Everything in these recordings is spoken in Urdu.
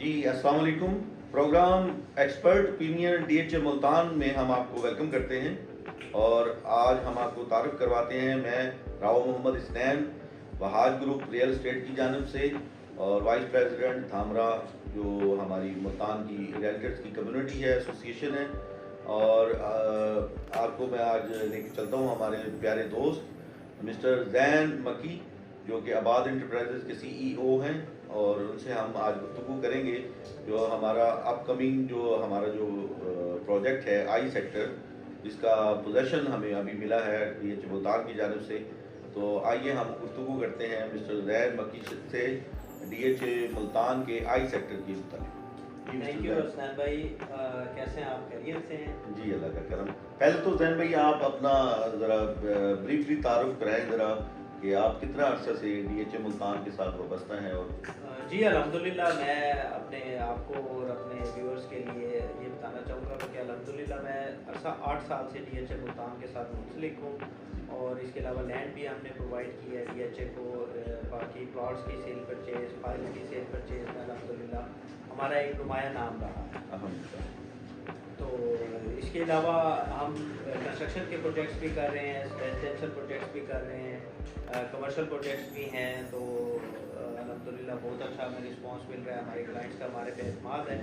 جی السلام علیکم. Program expert opinion D H A Multan میں ہم آپ کو ویلکم کرتے ہیں اور آج ہم آپ کو تعارف کرواتے ہیں. میں راؤ محمد اسنین وہاج گروپ ریئل اسٹیٹ کی جانب سے اور وائس پریزیڈنٹ تھامرا جو ہماری ملتان کی ریئلٹرز کی کمیونٹی ہے, ایسوسیشن ہے. اور آپ کو میں آج لے کے چلتا ہوں ہمارے پیارے دوست مسٹر زین مکی جو کہ آباد انٹرپرائزز کے CEO ہیں, اور ان سے ہم آج گفتگو کریں گے جو ہمارا اپ کمنگ جو ہمارا جو پروجیکٹ ہے آئی سیکٹر, جس کا پوزیشن ہمیں ابھی ملا ہے ڈی ایچ ملتان کی جانب سے. تو آئیے ہم گفتگو کرتے ہیں مسٹر زین مکی سے ڈی ایچ اے ملتان کے آئی سیکٹر کی متعلق. تھینک یو حسنین بھائی, کیسے ہیں آپ؟ خیریت سے ہیں؟ جی اللہ کا کرم. پہلے تو زین بھائی آپ اپنا ذرا بریفلی تعارف کرائیں ذرا کہ آپ کتنا عرصہ سے ڈی ایچ اے ملتان کے ساتھ وابستہ ہیں. اور جی الحمدللہ میں اپنے آپ کو اور اپنے ویورز کے لیے یہ بتانا چاہوں گا کہ الحمدللہ میں عرصہ 8 سال سے ڈی ایچ اے ملتان کے ساتھ منسلک ہوں, اور اس کے علاوہ لینڈ بھی ہم نے پرووائڈ کی ہے ڈی ایچ اے کو. باقی پلاٹس کی سیل پرچیز, فائلز کی سیل پرچیز میں الحمدللہ ہمارا ایک نمایاں نام رہا ہے. تو اس کے علاوہ ہم کنسٹرکشن کے پروجیکٹس بھی کر رہے ہیں, ریزیڈینشیل پروجیکٹس بھی کر رہے ہیں, کمرشل پروجیکٹس بھی ہیں. تو الحمدللہ بہت اچھا ہمیں رسپانس مل رہا ہے, ہمارے کلائنٹس کا ہمارے پہ اعتماد ہے,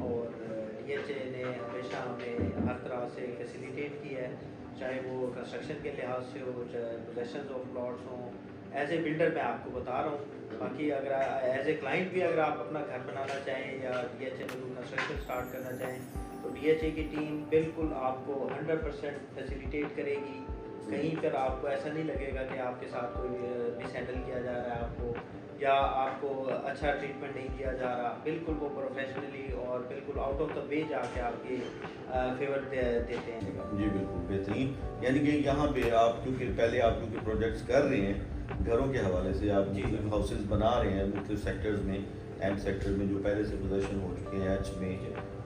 اور ڈی ایچ اے نے ہمیشہ ہمیں ہر طرح سے فیسیلیٹیٹ کی ہے, چاہے وہ کنسٹرکشن کے لحاظ سے ہو, چاہے پوزیشنز آف پلاٹس ہوں. ایز اے بلڈر میں آپ کو بتا رہا ہوں, باقی اگر ایز اے کلائنٹ بھی اگر آپ اپنا گھر بنانا چاہیں یا ڈی ایچ اے میں کنسٹرکشن اسٹارٹ کرنا چاہیں تو ڈی ایچ اے کی ٹیم بالکل آپ کو 100% فیسیلیٹیٹ کرے گی. کہیں پر آپ کو ایسا نہیں لگے گا کہ آپ کے ساتھ کوئی مس ہینڈل کیا جا رہا ہے آپ کو, یا آپ کو اچھا ٹریٹمنٹ نہیں دیا جا رہا. بالکل وہ پروفیشنلی اور بالکل آؤٹ آف دا وے جا کے آپ کے فیور دیتے ہیں. جی بالکل بہترین. یعنی کہ یہاں پہ آپ کیونکہ پہلے آپ کیونکہ پروجیکٹس کر رہے ہیں گھروں کے حوالے سے, آپ مختلف ہاؤسز بنا رہے ہیں مختلف سیکٹرز میں, ایم سیکٹر میں جو پہلے سے پوزیشن ہو چکے ہیں, ایچ میں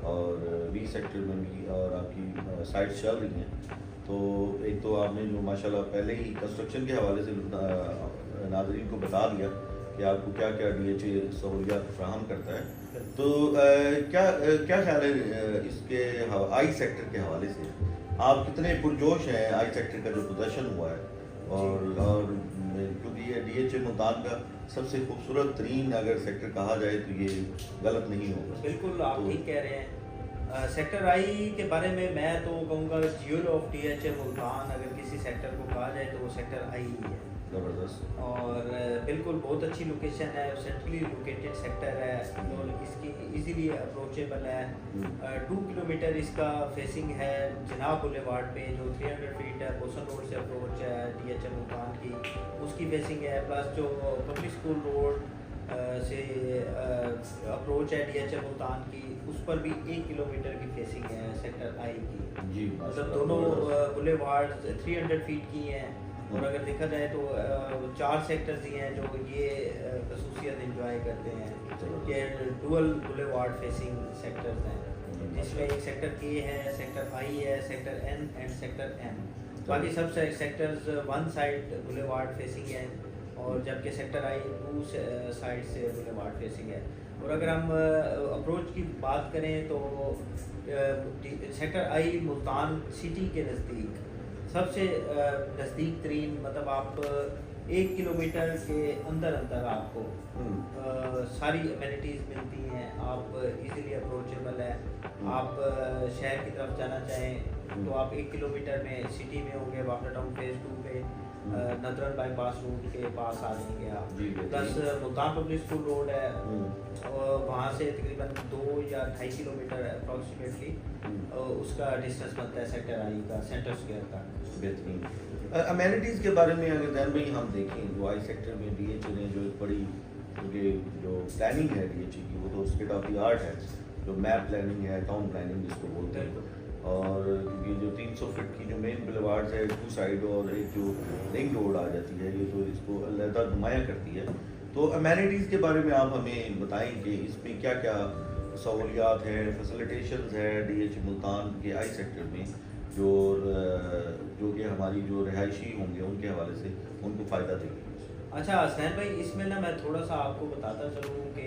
اور بی سیکٹر میں بھی, اور آپ کی سائٹس چل رہی ہیں. تو ایک تو آپ نے جو ماشاءاللہ پہلے ہی کنسٹرکشن کے حوالے سے ناظرین کو بتا دیا کہ آپ کو کیا کیا ڈی ایچ اے سہولیات فراہم کرتا ہے. تو کیا خیال ہے اس کے آئی سیکٹر کے حوالے سے, آپ کتنے پرجوش ہیں آئی سیکٹر کا جو پوزیشن ہوا ہے؟ اور کیونکہ یہ ڈی ایچ اے ملتان کا سب سے خوبصورت ترین اگر سیکٹر کہا جائے تو یہ غلط نہیں ہوگا. بالکل آپ ٹھیک کہہ رہے ہیں. سیکٹر آئی کے بارے میں تو کہوں گا jewel of D H A Multan اگر کسی سیکٹر کو کہا جائے تو وہ سیکٹر آئی ہی ہے. زبردست. اور بالکل بہت اچھی لوکیشن ہے, سینٹرلی لوکیٹڈ سیکٹر ہے, اور اس کی ایزیلی اپروچیبل ہے. 2 کلومیٹر اس کا فیسنگ ہے جناب بولیوارڈ پہ, جو 300 فیٹ ہے بوسن روڈ سے اپروچ ہے ڈی ایچ اے ملتان کی, اس کی فیسنگ ہے. پلس جو پبلک اسکول روڈ سے اپروچ ہے ڈی ایچ اے ملتان کی, اس پر بھی 1 کلومیٹر کی فیسنگ ہے سیکٹر آئی کی. جی مطلب دونوں بولیوارڈ 300 فیٹ کی ہیں, اور اگر دیکھا جائے تو 4 سیکٹرز ہی ہیں جو یہ خصوصیت انجوائے کرتے ہیں کہ ڈول بولیوارڈ فیسنگ سیکٹرز ہیں, جس میں ایک سیکٹر کے ہے, سیکٹر آئی ہے, sector N and sector M. باقی سب سیکٹرز 1 سائڈ بولیوارڈ فیسنگ ہیں, اور جبکہ سیکٹر آئی 2 سائڈ سے بولیوارڈ فیسنگ ہے. اور اگر ہم اپروچ کی بات کریں تو سیکٹر آئی ملتان سٹی کے نزدیک سب سے نزدیک ترین, مطلب آپ 1 کلومیٹر کے اندر آپ کو ساری امینٹیز ملتی ہیں. آپ ایزیلی اپروچیبل ہے. آپ شہر کی طرف جانا چاہیں تو آپ 1 کلومیٹر میں سٹی میں ہوں گے, واپڈر ٹاؤن فیز 2 پہ ندرن بائی پاس روڈ کے پاس آ جائیں گے آپ. Plus Multan public school road ہے, اور وہاں سے تقریباً 2 یا 2.5 کلومیٹر اپروکسیمیٹلی اس کا ڈسٹینس بنتا ہے سیکٹر آئی کا سینٹر اسکوائر کا. بہترین. امینٹیز کے بارے میں اگر ذہن میں ہم دیکھیں جو آئی سیکٹر میں ڈی ایچ اے نے جو ایک بڑی, کیونکہ جو پلاننگ ہے ڈی ایچ اے کی وہ تو اسٹیٹ آف دی آرٹ ہے, جو میپ پلاننگ ہے, ٹاؤن پلاننگ جس کو بولتے ہیں. اور کیونکہ جو 300 فٹ کی جو مین بولیوارڈز ہے 2 سائڈ اور ایک جو رنگ روڈ آ جاتی ہے, یہ تو اس کو علیحدہ نمایاں کرتی ہے. تو امینٹیز کے بارے میں آپ ہمیں بتائیں کہ اس میں کیا کیا سہولیات ہیں, فیسیلیٹیشنز ہے ڈی ایچ اے ملتان کے آئی سیکٹر میں جو کہ ہماری جو رہائشی ہوں گے ان کے حوالے سے ان کو فائدہ دے گی. اچھا حسین بھائی, اس میں نا میں تھوڑا سا آپ کو بتاتا چلوں کہ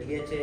DHA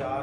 4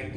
IT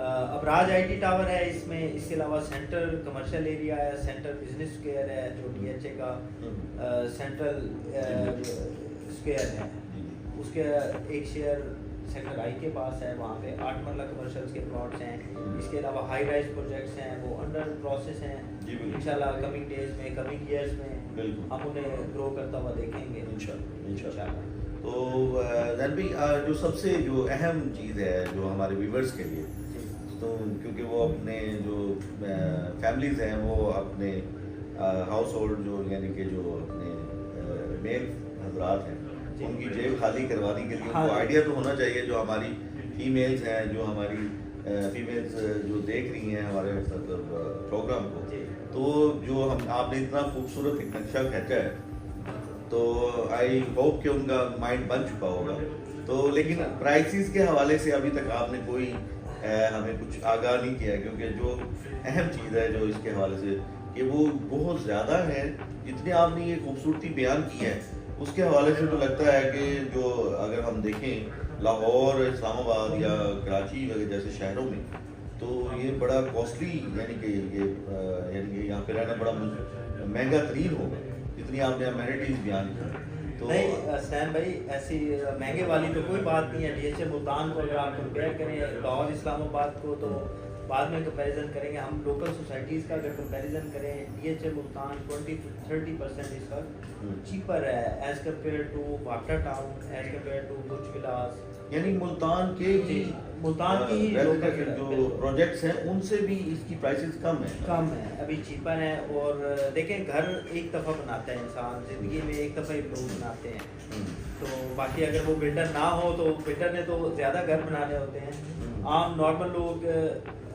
Abraaj I T tower ہے اس میں، اس کے علاوہ سینٹرل کمرشل ایریا ہے، سینٹرل بزنس اسکوائر ہے جو ڈی ایچ اے کا سینٹرل اسکوائر ہے، اس کے ایک شیئر سیکٹر آئی کے پاس ہے، وہاں پہ 8 مرلہ کمرشلس کے پلاٹس ہیں. اس کے علاوہ ہائی رائز پروجیکٹس ہیں وہ انڈر پروسیس ہیں. انشاءاللہ کمنگ ڈیز میں، کمنگ ایئرس میں ہم انہیں گرو کرتا ہوا دیکھیں گے انشاءاللہ. تو زین بھائی جو سب سے جو اہم چیز ہے جو ہمارے ویورز کے لیے، تو کیونکہ وہ اپنے جو فیملیز ہیں وہ اپنے ہاؤس ہولڈ جو یعنی کہ جو اپنے میل حضرات ہیں ان کی جیب خالی کروانے کے لیے ان کو آئیڈیا تو ہونا چاہیے. جو ہماری فیمیلز ہیں، جو ہماری فیمیلز جو دیکھ رہی ہیں ہمارے مطلب پروگرام کو، تو جو آپ نے اتنا خوبصورت ایک نقشہ کھینچا ہے تو آئی ہوپ کہ ان کا مائنڈ بن چکا ہوگا. تو لیکن پرائسز کے حوالے سے ابھی تک آپ نے کوئی ہمیں کچھ آگاہ نہیں کیا، کیونکہ جو اہم چیز ہے جو اس کے حوالے سے کہ وہ بہت زیادہ ہے. جتنے آپ نے یہ خوبصورتی بیان کی ہے اس کے حوالے سے تو لگتا ہے کہ جو اگر ہم دیکھیں لاہور، اسلام آباد یا کراچی وغیرہ جیسے شہروں میں تو یہ بڑا کاسٹلی یعنی کہ یہ یہاں پہ رہنا بڑا مہنگا ترین ہوگا جتنی آپ نے امینٹیز بیان کی. تو نہیں حسین بھائی ایسی مہنگے والی تو کوئی بات نہیں ہے. ڈی ایچ اے ملتان کو اگر آپ کمپیئر کریں لاہور اسلام آباد کو تو بعد میں کمپیریزن کریں گے. ہم لوکل سوسائٹیز کا اگر کمپیریزن کریں ڈی ایچ اے ملتان 20-30% اس وقت چیپر ہے as compare to water town, as compare to برج ولاس. یعنی ملتان کے ملتان کی جو پروجیکٹس ہیں ان سے بھی اس کی پرائسز کم ہے ابھی چیپر ہیں. اور دیکھیں گھر ایک دفعہ بناتا ہے انسان زندگی میں، ایک دفعہ ہی لوگ بناتے ہیں. تو باقی اگر وہ بلڈر نہ ہو تو بلڈر نے تو زیادہ گھر بنانے ہوتے ہیں. عام نارمل لوگ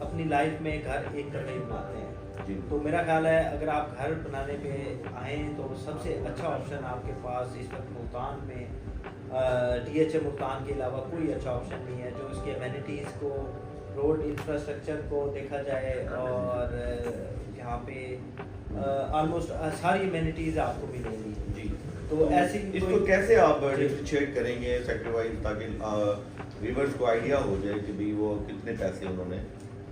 اپنی لائف میں گھر ایک دفعہ ہی بناتے ہیں. تو میرا خیال ہے اگر آپ گھر بنانے پہ آئیں تو سب سے اچھا آپشن آپ کے پاس اس وقت ملتان میں ڈی ایچ اے ملتان کے علاوہ کوئی اچھا آپشن نہیں ہے. جو اس کے امینٹیز کو، روڈ انفراسٹرکچر کو دیکھا جائے اور یہاں پہ آلموسٹ ساری امینٹیز آپ کو ملیں گی. جی تو ایسی اس کو کیسے آپ ڈفرینشیٹ کریں گے سیکٹر وائز تاکہ ویورز کو آئیڈیا ہو جائے کہ بھئی وہ کتنے پیسے انہوں نے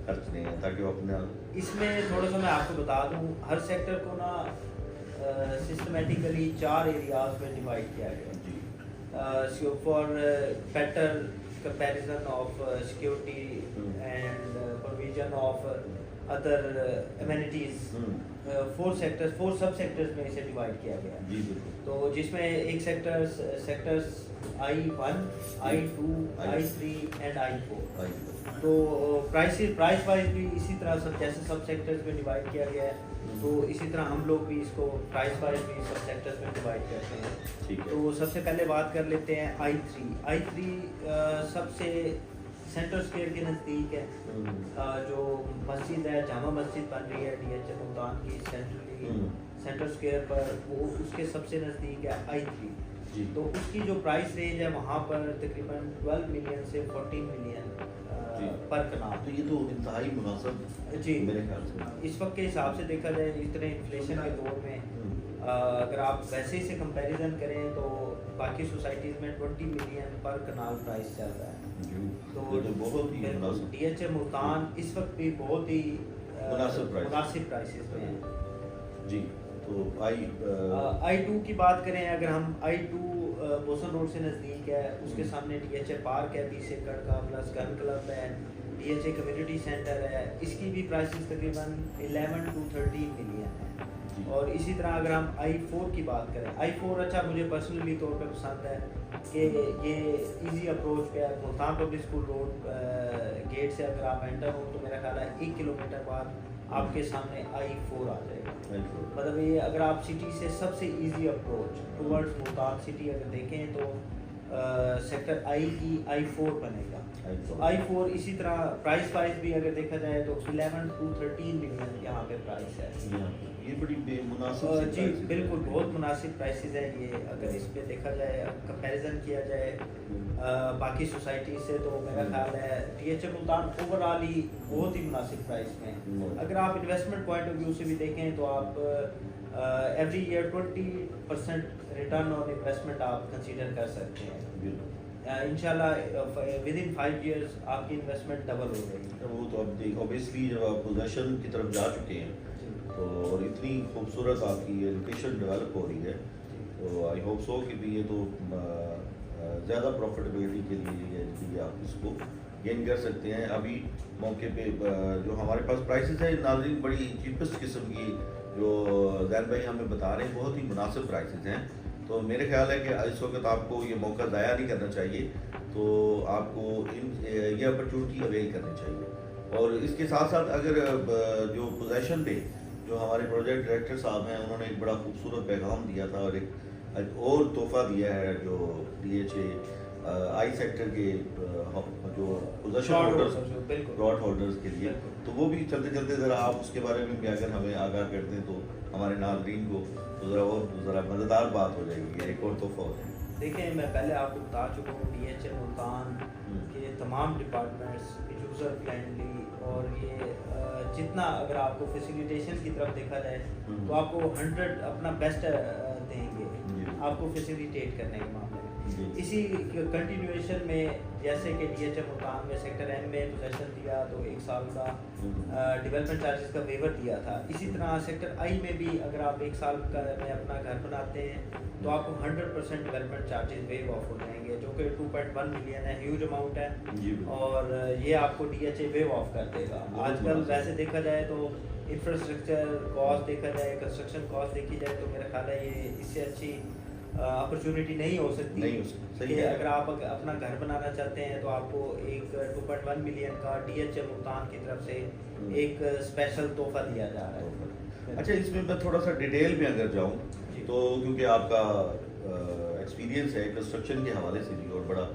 خرچنے ہیں تاکہ وہ اپنا. اس میں تھوڑا سا میں آپ کو بتا دوں ہر سیکٹر کو نا سسٹمیٹیکلی 4 ایریاز میں ڈیوائڈ کیا گیا. جی for better comparison of security and provision of other amenities. 4 sub sectors میں اسے ڈیوائڈ کیا گیا. تو جس میں ایک sectors I1, I2, I3 and I4. تو پرائس وائز بھی اسی طرح سب جیسے سب سیکٹرز میں ڈیوائڈ کیا گیا ہے تو اسی طرح ہم لوگ بھی اس کو پرائس وائز بھی سب سیکٹرز میں ڈیوائڈ کرتے ہیں. تو سب سے پہلے بات کر لیتے ہیں I3 سب سے سینٹر اسکوائر کے نزدیک ہے. جو مسجد ہے جامع مسجد بن رہی ہے ڈی ایچ اے ملتان کی سینٹر اسکوائر پر، وہ اس کے سب سے نزدیک ہے I3. تو اس کی جو پرائس رینج ہے وہاں پر تقریباً 12 ملین سے 14 ملین پر کنال. تو یہ تو انتہائی مناسب جی میرے خیال سے اس وقت کے حساب سے دیکھا جائے اتنے انفلیشن کے دور میں اگر آپ ویسے سے کمپیریزن کریں تو باقی سوسائٹیز میں 20 ملین پر کنال پرائس چل رہا ہے. تو بہت ہی مناسب. ڈی ایچ اے ملتان اس وقت بھی بہت ہی مناسب پرائسز میں ہیں. جی تو I2 کی بات کریں اگر ہم I2 بوسن روڈ سے نزدیک ہے، اس کے سامنے ڈی ایچ اے پارک ہے 20 ایکڑ کا پلس گن کلب ہے، D H A community centre ہے. اس کی بھی پرائسز تقریباً 11 to 13 ملین ہے. اور اسی طرح اگر ہم I4 کی بات کریں I4 اچھا مجھے پرسنلی طور پہ پسند ہے کہ یہ ایزی اپروچ پہ ہے. Multan public school road gate سے اگر آپ انٹر ہو تو میرا خیال ہے 1 کلومیٹر بعد آپ کے سامنے I4 آ جائے گا. مطلب یہ اگر آپ سٹی سے سب سے easy approach towards Multan city اگر دیکھیں تو سیکٹر I کی I4 بنے گا. تو I4 اسی طرح پرائس وائز بھی اگر دیکھا جائے تو 11 to 13 ملین یہاں پہ پرائس ہے. یہ بڑی مناسب. جی بالکل بہت مناسب پرائسز ہے یہ اگر اس پہ دیکھا جائے کمپیریزن کیا جائے باقی سوسائٹی سے تو میرا خیال ہے D H A Multan overall ہی بہت ہی مناسب پرائس میں. اگر آپ انویسٹمنٹ پوائنٹ آف ویو سے بھی دیکھیں تو آپ every year 20% return on investment آپ کنسیڈر کر سکتے ہیں. انشاءاللہ ود ان 5 ایئرس آپ کی انویسٹمنٹ ڈبل ہو گئی. وہ تو اب اوبیسلی جب آپ پوزیشن کی طرف جا چکے ہیں تو اور اتنی خوبصورت آپ کی لوکیشن ڈیولپ ہو رہی ہے تو آئی ہوپ سو کہ بھی یہ تو زیادہ پروفٹیبلٹی کے لیے آپ اس کو گین کر سکتے ہیں. ابھی موقع پہ جو ہمارے پاس پرائسز ہیں ناظرین بڑی چیپسٹ قسم کی جو زین بھائی ہمیں بتا رہے ہیں بہت ہی مناسب پرائسز ہیں. تو میرے خیال ہے کہ اس وقت آپ کو یہ موقع ضائع نہیں کرنا چاہیے تو آپ کو یہ اپرچونٹی اویل کرنی چاہیے. اور اس کے ساتھ ساتھ اگر جو پوزیشن پہ جو ہمارے پروجیکٹ ڈائریکٹر صاحب ہیں انہوں نے ایک بڑا خوبصورت پیغام دیا تھا اور ایک اور تحفہ دیا ہے جو DHA آئی سیکٹر کے جو پوزیشن ہولڈرز پلاٹ ہولڈرز کے لیے, تو وہ بھی چلتے چلتے ذرا آپ اس کے بارے میں بھی اگر ہمیں آگاہ کر دیں تو ہمارے ناظرین کو ذرا مزیدار بات ہو جائے گی, ایک اور تحفہ ہو جائے گا. دیکھیں میں پہلے آپ کو بتا چکا ہوں DHA ملتان کے تمام ڈپارٹمنٹس یوزر فرینڈلی اور یہ جتنا اگر آپ کو فیسیلیٹیشن کی طرف دیکھا جائے تو آپ کو 100 اپنا بیسٹ دیں گے آپ کو فیسیلیٹیٹ کرنے کے معاملے میں. اسی کنٹینیویشن میں جیسے کہ DHA ملتان میں سیکٹر M میں پوزیشن دیا تو 1 سال کا ڈیولپمنٹ چارجز کا ویور دیا تھا. اسی طرح سیکٹر I میں بھی اگر آپ 1 سال کا میں اپنا گھر بناتے ہیں تو آپ کو 100% ڈیولپمنٹ چارجز ویو آف ہو جائیں گے جو کہ 2.1 ملین ہے, ہیوج اماؤنٹ ہے, اور یہ آپ کو DHA ویو آف کر دے گا. آج کل ویسے دیکھا جائے تو انفراسٹرکچر کاسٹ دیکھا جائے, کنسٹرکشن کاسٹ دیکھی جائے تو میرا خیال ہے یہ اس سے اچھی اپرچونٹی نہیں ہو سکتی کہ اگر آپ اپنا گھر بنانا چاہتے ہیں تو آپ کو ایک 2.1 ملین کا DHA ملتان کی طرف سے ایک اسپیشل تحفہ دیا جا رہا ہے. اچھا اس میں تھوڑا سا ڈیٹیل میں اگر جاؤں تو کیونکہ آپ کا ایکسپیرینس ہے کنسٹرکشن کے حوالے سے بھی اور بڑا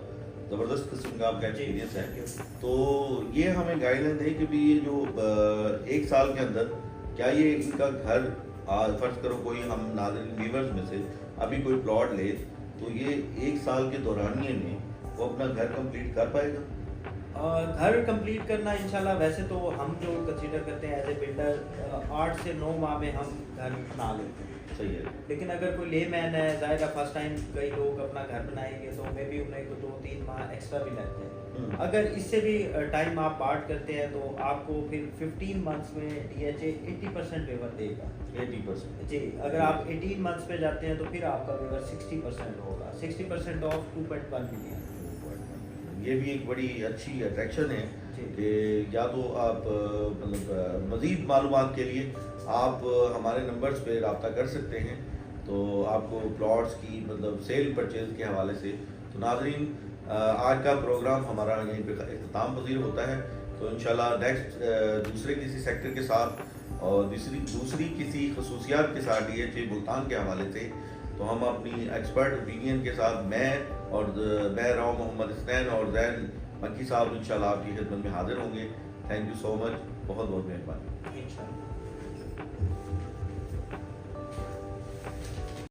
زبردست قسم کا آپ کا ایکسپیرینس ہے, تو یہ ہمیں گائیڈ لائن دے کہ بھی یہ جو 1 سال کے اندر کیا یہ ان کا گھر فرض کرو کوئی ہم ناظرین ویورز میں سے ابھی کوئی پلاٹ لے تو یہ 1 سال کے دورانیے میں وہ اپنا گھر کمپلیٹ کر پائے گا؟ گھر کمپلیٹ کرنا انشاءاللہ ویسے تو ہم جو کنسیڈر کرتے ہیں ایز اے بلڈر 8 سے 9 ماہ میں ہم گھر بنا لیتے ہیں. صحیح ہے. لیکن اگر کوئی لے مین ہے ظاہر ہے فرسٹ ٹائم کئی لوگ اپنا گھر بنائیں گے تو میں بھی انہیں کو 2-3 ماہ ایکسٹرا بھی لگتے ہیں. اگر اس سے بھی ٹائم آپ بانٹ کرتے ہیں تو آپ کو پھر 15 منتھس میں DHA 80% ویور دے گا. 80% جی, اگر آپ 18 منتھس پہ جاتے ہیں تو پھر آپ کا ویور 60% ہوگا, 60% آف 2.1 ملین. یہ بھی ایک بڑی اچھی اٹریکشن ہے کہ یا تو آپ مطلب مزید معلومات کے لیے آپ ہمارے نمبرز پہ رابطہ کر سکتے ہیں تو آپ کو پلاٹس کی مطلب سیل پرچیز کے حوالے سے. تو ناظرین آج کا پروگرام ہمارا یہیں پہ اختتام پذیر ہوتا ہے, تو انشاءاللہ نیکسٹ دوسرے کسی سیکٹر کے ساتھ اور دوسری کسی خصوصیات کے ساتھ DHA ملتان کے حوالے سے تو ہم اپنی ایکسپرٹ اوپینین کے ساتھ میں راؤ محمد اسنین اور زین مکی صاحب انشاءاللہ آپ کی خدمت میں حاضر ہوں گے. تھینک یو سو مچ, بہت بہت مہربانی.